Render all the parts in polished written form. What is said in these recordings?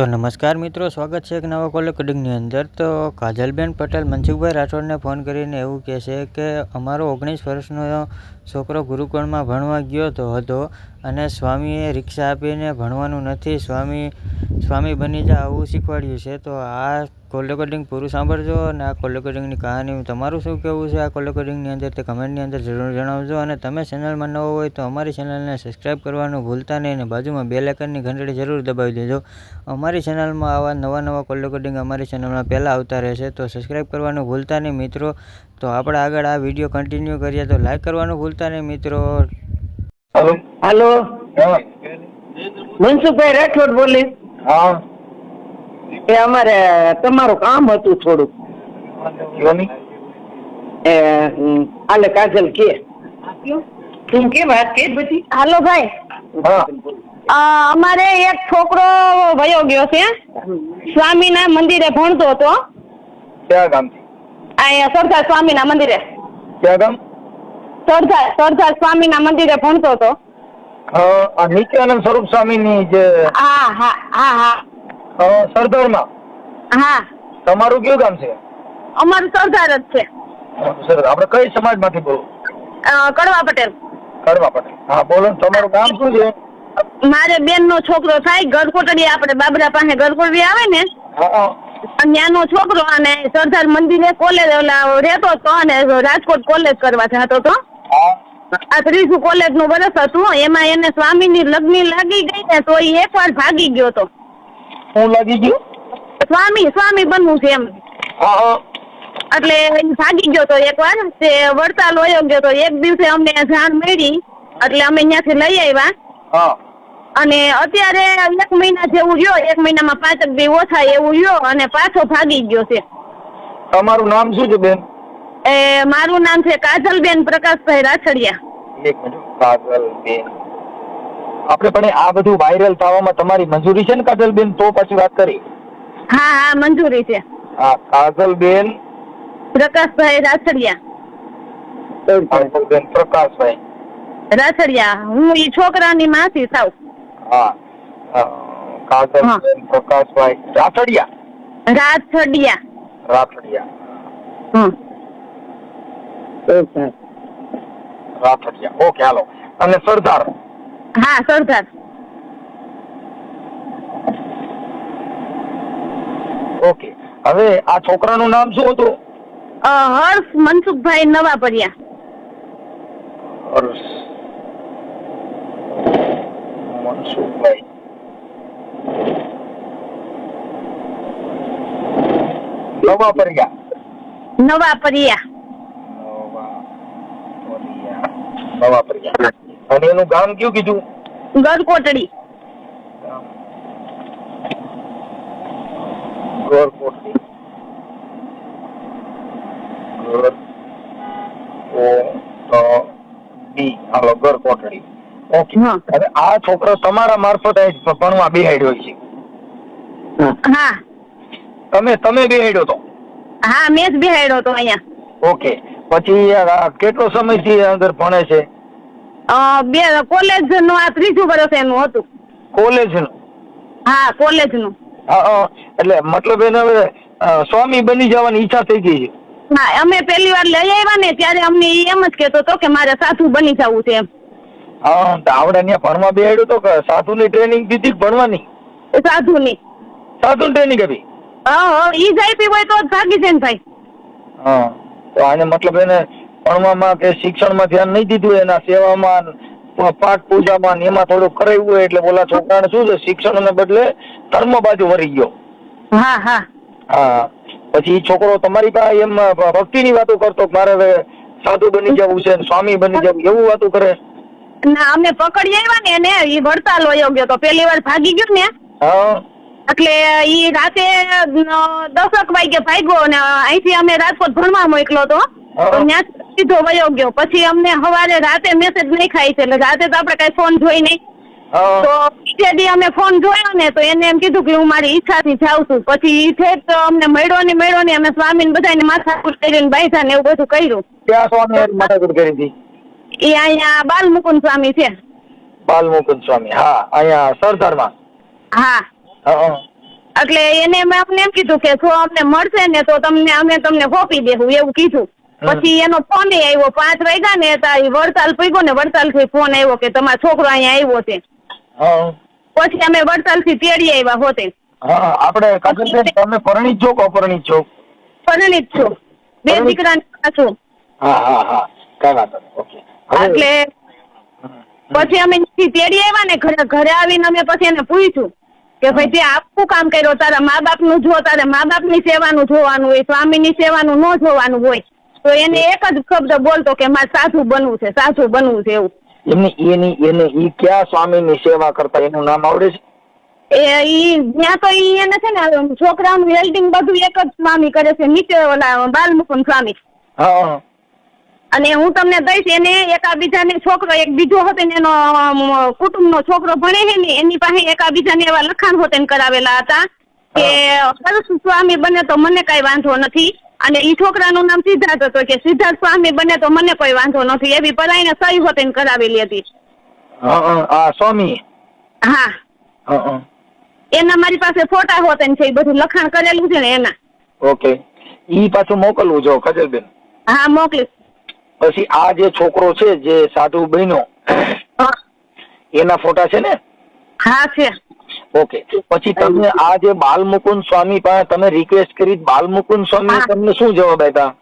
તો નમસ્કાર મિત્રો, સ્વાગત છે એક નવા કોલ રેકોર્ડિંગની અંદર। તો કાજલબેન પટેલ મનસુખભાઈ રાઠોડને ફોન કરીને એવું કહે છે કે અમારો 19 વર્ષનો છોકરો ગુરુકુળમાં ભણવા ગયો હતો અને સ્વામીએ રિક્ષા આપીને ભણવાનું નથી, સ્વામી બની જા આવું શીખવાડ્યું છે। તો આ કોલ રેકોર્ડિંગ પૂરું સાંભળજો અને આ કોલ રેકોર્ડિંગની કહાની તમારું શું કહેવું છે આ કોલ રેકોર્ડિંગની અંદર તે કમેન્ટની અંદર જરૂર જણાવજો। અને તમે ચેનલમાં નવો હોય તો અમારી ચેનલને સબસ્ક્રાઈબ કરવાનું ભૂલતા નહીં અને બાજુમાં બેલ આઇકનની ઘંટડી જરૂર દબાવી દેજો। અમારી ચેનલમાં આવા નવા કોલ રેકોર્ડિંગ અમારી ચેનલમાં પહેલાં આવતા રહેશે, તો સબસ્ક્રાઈબ કરવાનું ભૂલતા નહીં મિત્રો। તો આપણે આગળ આ વિડીયો કન્ટિન્યુ કરીએ તો લાઈક કરવાનું ભૂલતા નહીં મિત્રો। हेलो મનસુખભાઈ રાઠોડ બોલી। હા એ અમારે તમારું કામ હતું થોડું। ક્યોની આલે કાજલ કે તું કે વાત કે બધી। હાલો ભાઈ, હા અમારે એક છોકરો વયો ગયો છે, સ્વામીના મંદિરે ભણતો હતો। ક્યાં ગામથી? અહીંયા સરદાર સ્વામીના મંદિરે, ક્યાં ગામ? સરદાર સ્વામીના મંદિરે ભણતો હતો। આ નિત્યાનંદ સ્વરૂપ સ્વામીની જે હા હા હા હા સરદારમાં। હા, તમારું કયું ગામ છે? અમારું સરદાર જ છે। સર આપણે કઈ સમાજમાંથી બોલો? કડવા પટેલ। કડવા પટેલ। હા બોલો ને, તમારું ગામ શું છે? મારે બેન નો છોકરો થાય, ગરકોટડી આપણે બાબરા પાસે ગરકોટડી આવે ને હા ત્યાંનો છોકરો, અને સરદાર મંદિરે કોલેજ રહેતો હતો અને રાજકોટ કોલેજ કરવા જતો હતો। હા આ ત્રીજું કોલેજ નું વર્ષ હતું, એમાં એને સ્વામીની લગ્ન લાગી ગઈ ને તો એ એકવાર ભાગી ગયો હતો। હું લાગી ગયું? સ્વામી બનવું છે એમ, હા હા એટલે એ ભાગી ગયો તો એકવાર। તે વડતાલ વયો ગયો તો, એક દિવસે અમને જાણ મળી એટલે અમે ત્યાંથી લઈ આવ્યા। હા અને અત્યારે 1 મહિના જેવું રહ્યો, 1 મહિનામાં 5 દી ઓછા એવું રહ્યો અને પાછો ભાગી ગયો છે। તમારું નામ શું છે બેન? એ મારું નામ છે કાજલબેન પ્રકાશભાઈ રાછડિયા। એક મિનિટ, કાજલબેન। આપણે પણ આ બધું વાયરલ થવામાં તમારી મંજૂરી છે ને કાજલબેન? તો પછી વાત કરી। હા હા, મંજૂરી છે। હા કાજલબેન પ્રકાશભાઈ રાછડિયા, કાજલબેન પ્રકાશભાઈ રાછડિયા। હું ઈ છોકરાની માસી થાવ। હા કાજલબેન પ્રકાશભાઈ રાઠડિયા। રાછડિયા। રાઠડિયા, રાઠડિયા। ઓકે હાલો। અને સરદાર? હા સરદાર। ઓકે, હવે આ છોકરાનું નામ શું હતું? હર્ષ મનસુખભાઈ નવાપરિયા। હર્ષ મનસુખભાઈ નવાપરિયા। નવાપરિયા। નવાપરિયા। અને એનું ગામ કયું કીધું? ગરકોટડી। ગરકોટડી। હાલો ગરકોટડી। ઓકે, હવે આ છોકરો તમારા મારફતે ભણવા બેહાડ્યો છે? હા તમે બેહાડ્યો તો? હા, મેં જ બેહાડ્યો હતો અહીંયા। ઓકે, પછી કેટલો સમયથી અંદર ભણે છે? કોલેજ નું આ ત્રીજું વર્ષ એનું હતું। કોલેજ નું? હા કોલેજ નું। એટલે મતલબ એને હવે સ્વામી બની જવાની ઈચ્છા થઈ ગઈ છે? હા, અમે પહેલી વાર લઈ આવ્યા ને ત્યારે અમને એમ જ કહેતો હતો કે મારે સાધુ બની જવું છે એમ। હા, આવડે ત્યાં ભણવા બેહાડ્યો તો કે સાધુ ની ટ્રેનિંગ દીધી ભણવાની? સાધુની ટ્રેનિંગ આપી? ઈ જ આપી હોય તો જ ભાગી છે ને ભાઈ। હા, તો આને મતલબ એને ભણવામાં કે શિક્ષણમાં ધ્યાન નહીં દીધું, એના સેવામાં પાઠ પૂજામાં એમાં થોડું કરાવ્યું હોય એટલે બોલા છોકરાને શું છે શિક્ષણને બદલે ધર્મ બાજુ વળી ગયો। હા હા હા, પછી ઈ છોકરો તમારી પાસે એમ ભક્તિની વાતો કરતો કે મારે હવે સાધુ બની જવું છે, સ્વામી બની જવું, એવું વાતો કરે? ના, અમે પકડી આવ્યા ને એને, ઈ વડતાલ વયો ગયો તો, પહેલી વાર ભાગી ગયો ને હા, એટલે ઈ રાતે 10 વાગે ભાગ્યો ને અહીંથી અમે રાજકોટ ભણવા મોકલો તો ત્યાં સીધો વયો ગયો। પછી અમને સવારે રાતે મેસેજ નહીં ખાય છે, એટલે રાતે તો આપણે કઈ ફોન જોઈ નહીં। તો બીજે દી અમે ફોન જોયો ને તો એને એમ કીધું કે હું મારી ઈચ્છાથી જાઉં છું। પછી ઈ ઠેઠ તો અમને મળ્યો નહીં, અમે સ્વામીને બધાને માથાકૂટ કરીને બાંધ્યા ને એવું બધું કર્યું। ક્યાં સ્વામી માથાકૂટ કરી હતી? એ અહીંયા બાલમુકુંદ સ્વામી છે। બાલમુકુંદ સ્વામી, હા, અહીંયા સરદારમાં? હા। એટલે એને મેં અમને એમ કીધું કે જો અમને મળશે ને તો અમે તમને સોંપી દેવું એવું કીધું. પછી એનો ફોન આવ્યો 5 વાગ્યા ને ત્યાં વડતાલ પૂગ્યો ને વડતાલ થી ફોન આવ્યો કે તમારો છોકરો અહીંયા આવ્યો છે. પછી અમે વડતાલ થી તેડી આવ્યા હોતે. આપણે કાજલબેન તમે પરણિત છો કે અપરણિત છો? પરણિત છું, 2 દીકરાની છું. હા કઈ વાત નહીં. ઓકે. એટલે પછી અમે તેડી આવ્યા ને ઘરે આવીને અમે પછી એને પૂછ્યું કે ભાઈ તે આખું કામ કર્યો, તારા મા બાપ નું જો, તારે મા બાપ ની સેવાનું જોવાનું હોય, સ્વામીની સેવાનું ન જોવાનું હોય. તો એને એક જ શબ્દ બોલતો કે મારે સાધુ બનવું છે, સાધુ બનવું છે એવું. ઈ ક્યાં સ્વામીની સેવા કરતા એનું નામ આવડે છે? ત્યાં તો એને છે ને છોકરાનું વેલ્ડિંગ બધું એક જ સ્વામી કરે છે, નીચે ઓલા બાલમુકુંદ સ્વામી. અને હું તમને દઈશ, એને એકાબીજાને છોકરો એક બીજો હતો ને એનો કુટુંબનો છોકરો ભણે છે ને એની પાસે એકાબીજાને એવા લખાણ હોતે કરાવેલા હતા કે સ્વામી બને તો મને કઈ વાંધો નથી. અને ઈ છોકરાનું નામ સિદ્ધાર્થ હતો કે સિદ્ધાર્થ સ્વામી બને તો મને કોઈ વાંધો નથી, એવી પરાઈને સહી હોતે કરાવેલી હતી. સ્વામી? હા. એના મારી પાસે ફોટા હોતે છે, એ બધું લખાણ કરેલું છે ને એના. ઓકે. ઈ પાછું મોકલવું જો કાજલબેન. હા મોકલીશ. પછી આ જે છોકરો છે જે સાધુ બન્યો એના ફોટા છે ને? હા છે. ઓકે. પછી તમે આ જે બાલમુકુંદ સ્વામી પાસે તમે રિક્વેસ્ટ કરી, બાલમુકુંદ સ્વામી તમને શું જવાબ આપ્યા?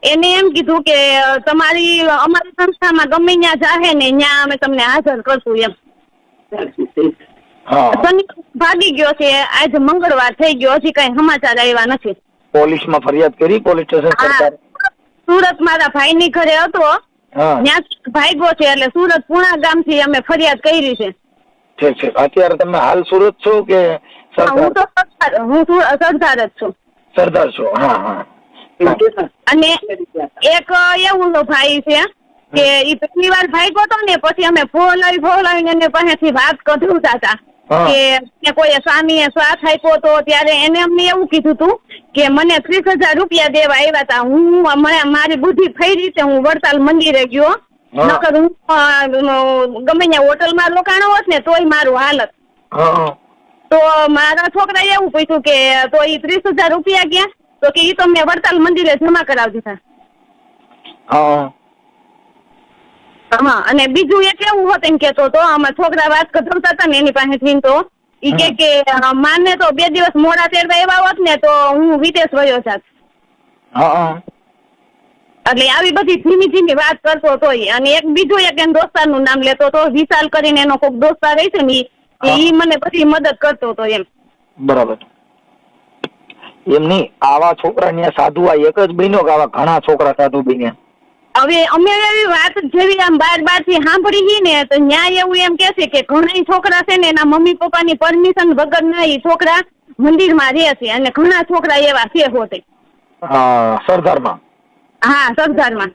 એને એમ કીધું કે તમારી અમારી સંસ્થામાં ગમે ત્યાં જાહે ને ત્યાં અમે તમને હાજર કરશું એમ. શનિ ભાગી ગયો છે, આજે મંગળવાર થઈ ગયો, હજી કઈ સમાચાર આવ્યા નથી. પોલીસમાં ફરિયાદ કરી? Police station? સુરત મારા ભાઈ ની ઘરે હતો, ત્યાં ભાગ્યો છે, એટલે સુરત પુણા ગામ થી અમે ફરિયાદ કરી છે. છે. અત્યારે તમે હાલ સુરત છો કે? હું સરદાર જ છું. સરદાર છો? હા. અને એક એવું ભાઈ છે કે ઈ પહેલી વાર ભાગ્યો હતો ને, પછી અમે ફોલાવીને એને પાસેથી વાત કઢાવતા હતા કે કોઈ સ્વામીએ શ્વાસ આપ્યો હતો, ત્યારે એને અમને એવું કીધું હતું કે મને 30,000 રૂપિયા દેવા આવ્યા હતા. હું મારી બુદ્ધિ ફરી રીતે હું વડતાલ મંદિરે ગયો, નકર હું ગમે ત્યાં હોટલમાં રોકાણો હોત ને તોય મારું હાલત. તો મારા છોકરાએ એવું પૂછ્યું કે તો ઈ 30,000 રૂપિયા ગયા? તો કે ઈ તો મેં વડતાલ મંદિરે જમા કરાવી દીધા. હા. અને બીજું એક એવું હોત એમ કેતો તો, આમાં છોકરા વાત કઢાવતા હતા ને એની પાસેથી, તો ઈ કે માને તો 2 દિવસ મોડા તેડવા એવા હોત ને તો હું વિદેશ વયો જાત. એટલે આવી બધી ધીમી વાત કરતો હતો. અને એક બીજો એક એના દોસ્તારનું નામ લેતો હતો, વિશાલ કરીને એનો કોઈક દોસ્તાર રહે છે ને, ઈ મને બધી મદદ કરતો હતો એમ. બરાબર. એમ નહીં, આવા છોકરા ત્યાં સાધુ આ એક જ બન્યો કે આવા ઘણા છોકરા સાધુ બન્યા? હવે અમે એવી વાત જેવી આમ બાર થી સાંભળી ને તો ન્યાય એવું એમ કે છે કે ઘણા છોકરા છે ને એના મમ્મી પપ્પાની પરમિશન વગર ના એ છોકરા મંદિરમાં રહે છે, અને ઘણા છોકરા એવા છે હોતે. સરદારમાં? હા, સરદારમાં.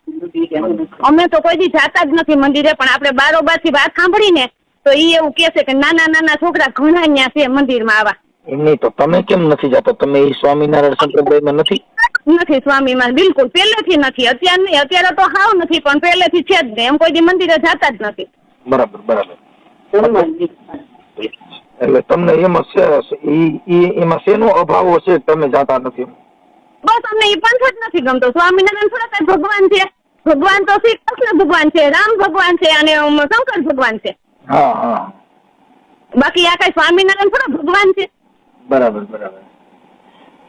અમે તો કોઈ દી જાતા જ નથી મંદિરે, પણ આપણે બારોબાર થી વાત સાંભળી ને તો ઈ એવું કે છે કે નાના છોકરા ઘણા ત્યાં છે મંદિરમાં આવા. એમ નહીં, તો તમે કેમ નથી જતો? તમે એ સ્વામિનારાયણ સંપ્રદાયમાં નથી? નથી સ્વામીમાં, બિલકુલ પહેલેથી નથી. અત્યારે નહીં, અત્યારે તો હાવ નથી, પણ પહેલેથી છે જ નહીં. એમ કોઈ દી મંદિરે જતા જ નથી. બરાબર. એટલે તમને એમાં શેનો અભાવ છે તમે જાતા નથી? બસ અમને એ પંથ જ નથી ગમતો. સ્વામિનારાયણ થોડા કઈ ભગવાન છે? ભગવાન તો શ્રી કૃષ્ણ ભગવાન છે, રામ ભગવાન છે અને શંકર ભગવાન છે. બાકી આ કઈ સ્વામિનારાયણ થોડા ભગવાન છે? બરાબર.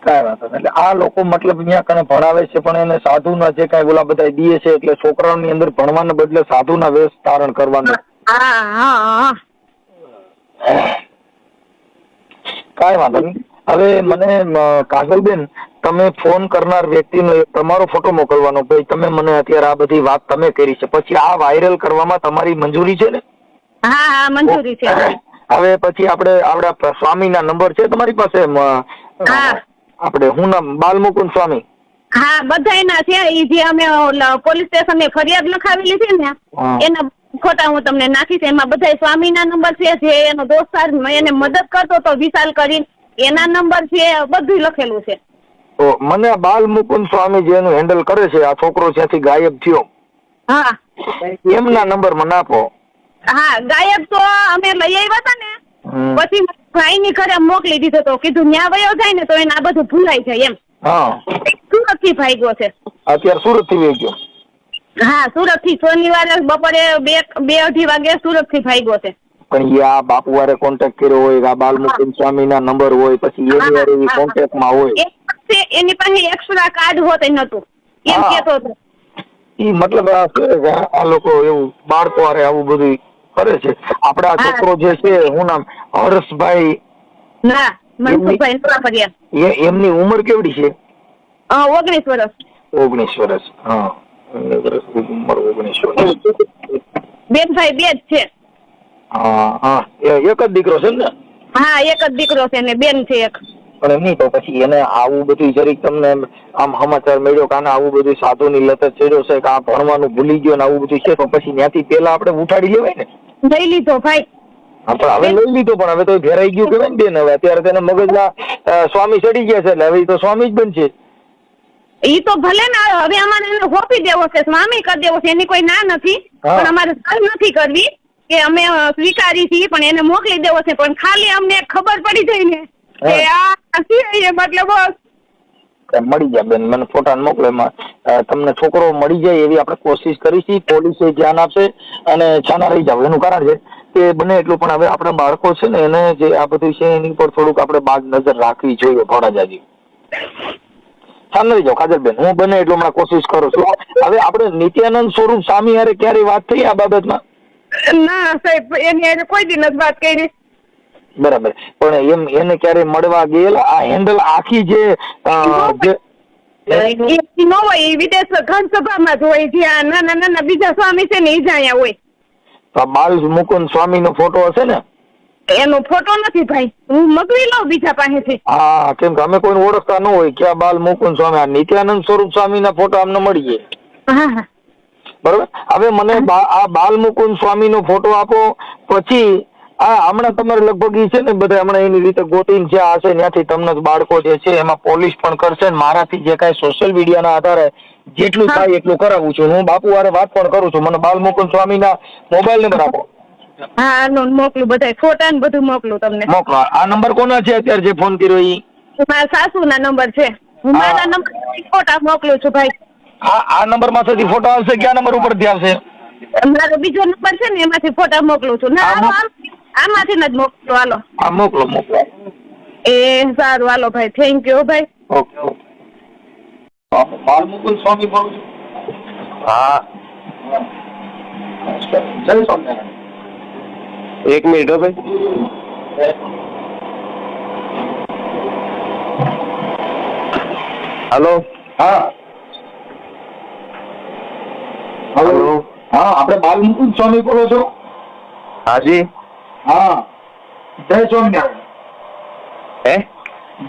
કઈ વાત નથી. એટલે આ લોકો મતલબ અહીંયા કને ભણાવે છે, પણ એને સાધુના જે કઈ ઓલા બધા દીએ છે, એટલે છોકરાઓની અંદર ભણવાને બદલે સાધુના વેશ ધારણ કરવાનું. કઈ વાંધો નહીં. હવે મને કાજલબેન, તમે ફોન કરનાર વ્યક્તિનો તમારો ફોટો મોકલવાનો. ભાઈ તમે મને અત્યારે આ બધી વાત તમે કરી છે, પછી આ વાયરલ કરવામાં તમારી મંજૂરી છે ને? હા, મંજૂરી છે. હવે પછી આપડા સ્વામીના નંબર છે તમારી પાસે? આપણે હું નામ બાલમુકુંદ સ્વામી? હા, બધાયના છે. ઈ જે અમે પોલીસ સ્ટેશને ફરિયાદ લખાવેલી છે ને એના ફોટા હું તમને નાખીશ. એમાં બધા સ્વામીના નંબર છે. જે એનો દોસ્તાર એને મદદ કરતો તો વિશાલ કરીને એના નંબર છે, બધું લખેલું છે. તો મને બાલમુકુંદ સ્વામી જે એનું હેન્ડલ કરે છે, આ છોકરો જ્યાંથી ગાયબ થયો, એમના નંબર મને આપો. હા, ગાયબ તો અમે લઈ આવ્યા હતા ને, પછી ભાઈની ઘરે મોકલી દીધો તો કીધું ન્યા વયો જાય ને તો એને આ બધું ભૂલાઈ જાય એમ. હા સુરત થી ભાગ્યો છે. અત્યારે સુરત થી વહી ગયો. હા સુરત થી શનિવારે બપોરે 2-2:30 વાગે સુરત થી ભાગ્યો છે. પણ એ આ બાપુ વારે કોન્ટેક્ટ કર્યો હોય, આ બાલમુકુંદ સ્વામી ના નંબર હોય, પછી એની વારે એવી કોન્ટેક્ટ માં હોય. એની પાસે એક્સ્ટ્રા કાર્ડ હોત નતું એમ કેતો હતો. ઈ મતલબ આ લોકો એવું બાળકો હારે આવું બધું કરે છે. આપડા છોકરો જે છે, હું નામ હર્ષભાઈ, ના મનસુખભાઈ નવાપરિયા, એમની ઉંમર કેવડી છે? 19 વર્ષ. 19 વર્ષ. હા 19 વર્ષ. બેન ભાઈ બે જ છે. હા હા એક જ દીકરો છે ને? હા એક જ દીકરો છે ને બેન છે એક. પણ એમ નહીં તો પછી એને આવું બધું જરીક તમને આમ સમાચાર મળ્યો કે આને આવું બધું સાધુ ની લત ચડ્યો છે કે આ ભણવાનું ભૂલી ગયો ને આવું બધું છે, તો પછી ત્યાંથી પેલા આપણે ઉઠાડી લેવાય ને. લઈ લીધો ભાઈ. હા પણ હવે લઈ લીધો, પણ હવે તો ઘેરાઈ ગયું કેવાય ને બેન. હવે અત્યારે તેને મગજના સ્વામી ચડી ગયા છે એટલે હવે તો સ્વામી જ બનશે. ઈ તો ભલે ને હવે અમારે એને હોપી દેવો છે, સ્વામી કરી દેવો છે, એની કોઈ ના નથી. પણ અમારે સહી નથી કરવી કે અમે સ્વીકારી છીએ, પણ એને મોકલી દેવો છે. પણ ખાલી અમને ખબર પડી જાય ને કે આ છે મતલબ મળી જાય બેન, મને ફોટા મોકલે. તમને છોકરો મળી જાય એવી આપણે કોશિશ કરીશી. પોલીસે ધ્યાન આપશે અને છાના રહી જાવ. એનું કારણ છે કે બને એટલું પણ હવે આપણા બાળકો છે ને એને જે આ બધું છે એની પર થોડુંક આપણે બાજ નજર રાખવી જોઈએ. થોડા જાજી છાના રહી જાવ કાજલબેન. હું બને એટલું હમણાં કોશિશ કરું છું. હવે આપણે નિત્યાનંદ સ્વરૂપ સ્વામી હારે ક્યારેય વાત થઈ આ બાબતમાં? ના સાહેબ એની કોઈ દી નથી વાત કરી. બરાબર. પણ એમ એને ક્યારે મળવા ગયેલા? આ હેન્ડલ આખી જે નો હોય વિદેશ ઘનસભામાં જ હોય, જ્યાં નાના નાના બીજા સ્વામી છે ને એ જ અહીંયા હોય. બાલ મુકુંદ સ્વામી નો ફોટો હશે ને? એનો ફોટો નથી ભાઈ, હું મગવી લઉં બીજા પાસેથી. હા કેમ કે અમે કોઈને ઓળખતા ન હોય. ક્યાં બાલ મુકુંદ સ્વામી? આ નિત્યાનંદ સ્વરૂપ સ્વામી ના ફોટો અમને મળી જાય. હા હા બરોબર. હવે મને આ બાલ મુકુંદ સ્વામી નો ફોટો આપો. પછી હમણાં તમારે લગભગ ઈ છે ને બધા હમણાં એની રીતે ગોતીને જ્યાં હશે ત્યાંથી તમને બાળકો જે છે એમાં પોલીસ પણ કરશે. મારાથી જે કાંઈ સોશિયલ મીડિયાના આધારે જેટલું થાય એટલું કરાવું છું. હું બાપુ વારે વાત પણ કરું છું. મને બાલ મુકુંદ સ્વામીના મોબાઈલ નંબર આપો. હા મોકલું, બધા ફોટા ને બધું મોકલું તમને. મોકલો. આ નંબર કોનો છે અત્યારે જે ફોન કર્યો ઈ? મારા સાસુના નંબર છે. હું મારા નંબર ફોટા મોકલું છું ભાઈ. આ નંબર માંથી ફોટો આવશે? કયા નંબર ઉપરથી આવશે? મારો બીજો નંબર છે ને એમાંથી ફોટા મોકલું છું. ના આમાંથી જ મોકલો. હાલો હા મોકલો મોકલો. એ સારું હાલો ભાઈ, થેન્ક યુ ભાઈ. Okay okay. બાલ મુકુંદ સ્વામી બોલું છું. હા જય સ્વામિનારાયણ. એક મિનિટ હો ભાઈ. હલો. હા હલો. હા આપણે બાલ મુકુંદ સ્વામી બોલો છો? હાજી. હા જય સ્વામિનારાયણ. હે?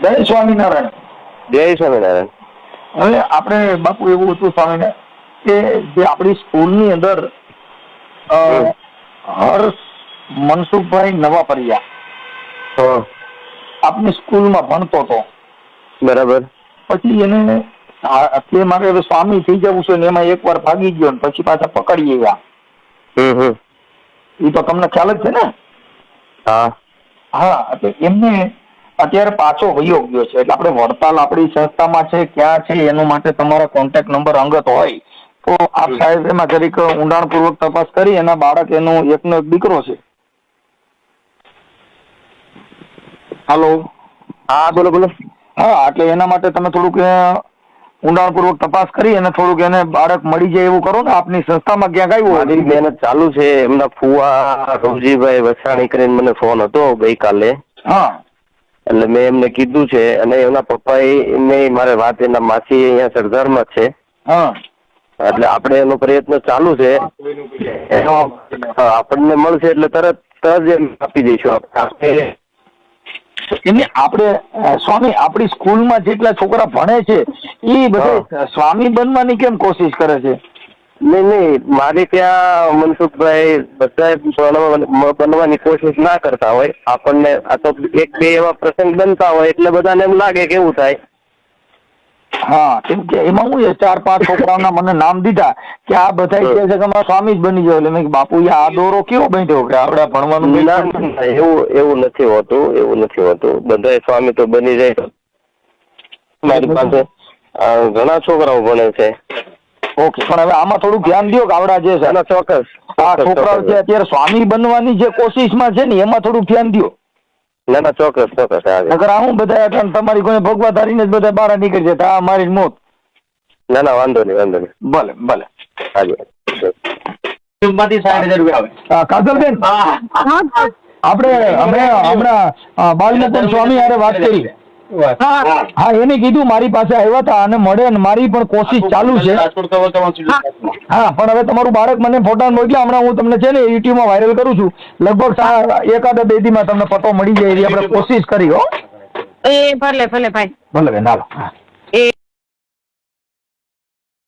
જય સ્વામિનારાયણ. જય સ્વામિનારાયણ. હવે આપણે બાપુ એવું હતું સ્વામિનારાયણ કે જે આપણી સ્કૂલની અંદર હર્ષ મનસુખભાઈ નવાપરિયા આપની સ્કૂલમાં ભણતો હતો. બરાબર. પછી એને તે મારે હવે સ્વામી થઈ જવું છે ને એમાં એકવાર ભાગી ગયો ને પછી પાછા પકડી ગયા. એ તો તમને ખ્યાલ જ છે ને? હા હા એટલે એમને અત્યારે પાછો વયો ગયો છે. એટલે આપણે વડતાલ આપણી સંસ્થામાં છે ક્યાં છે એનું માટે તમારા કોન્ટેક્ટ નંબર અંગત હોય તો આપ સાહેબ એમાં જરીક ઊંડાણપૂર્વક તપાસ કરી. એના બાળક એનું એકનો એક દીકરો છે. હાલો. હા બોલો બોલો. હા એટલે એના માટે તમે થોડુંક ઊંડાણપૂર્વક તપાસ કરી અને થોડુંક એને બાળક મળી જાય એવું કરો ને. આપની સંસ્થામાં ક્યાંક આવ્યું? મારી મહેનત ચાલુ છે. એમના ફુવા રોજીભાઈ વસાણી કરીને મને ફોન હતો ગઈકાલે. હા એટલે મેં એમને કીધું છે અને એમના પપ્પાએ મારે વાત એના માસી અહીંયા સરદારમાં છે. હા એટલે આપણે એનો પ્રયત્ન ચાલુ છે. આપણને મળશે એટલે તરત જ આપી દઈશું આપણે. એમને આપણે સ્વામી આપણી સ્કૂલમાં જેટલા છોકરા ભણે છે એ બધા સ્વામી બનવાની કેમ કોશિશ કરે છે? નહીં મારે ત્યાં મનસુખભાઈ બધા બનવાની કોશિશ ના કરતા હોય. આપણને આ તો એક બે એવા પ્રસંગ બનતા હોય એટલે બધાને એમ લાગે કે એવું થાય. હા, કેમ કે એમાં હું 4-5 છોકરાઓના મને નામ દીધા કે આ બધા કહે છે કે અમારા સ્વામી જ બની જાવ. એટલે મેં કીધું, બાપુ આ દોરો કેવો બાંધ્યો કે આપણે ભણવાનું ના, એવું નથી હોતું. બધાય સ્વામી તો બની જાય. મારી પાસે ઘણા છોકરાઓ ભણે છે. ઓકે, પણ હવે આમાં થોડું ધ્યાન દો કે આવડા જે છે ચોક્કસ આ છોકરાઓ છે અત્યારે સ્વામી બનવાની જે કોશિશમાં છે ને એમાં થોડું ધ્યાન દો. ના, ચોક્કસ અગર આ હું બધા તમારી કોઈ ભગવા ધારીને જ બધા બહાર નીકળી જતા આ મારી મોત. ના, વાંધો નહીં. ભલે. હાજી. માંથી 60,000 રૂપિયા આવે. કાજલબેન, હા આપણે હમણાં બાલમુકુંદ સ્વામી હારે વાત કરી. હા, એને કીધું મારી પાસે આવ્યા હતા અને મળે ને મારી પણ કોશિશ ચાલુ છે. હા, પણ હવે તમારું બાળક મને ફોટા મોકલ્યા. હમણાં હું તમને છે ને YouTube માં વાયરલ કરું છું. લગભગ 1-2 દીમાં તમને પતો મળી જાય એવી આપણે કોશિશ કરી. હો, એ ભલે ભાઈ. ભલે બેન, હાલો.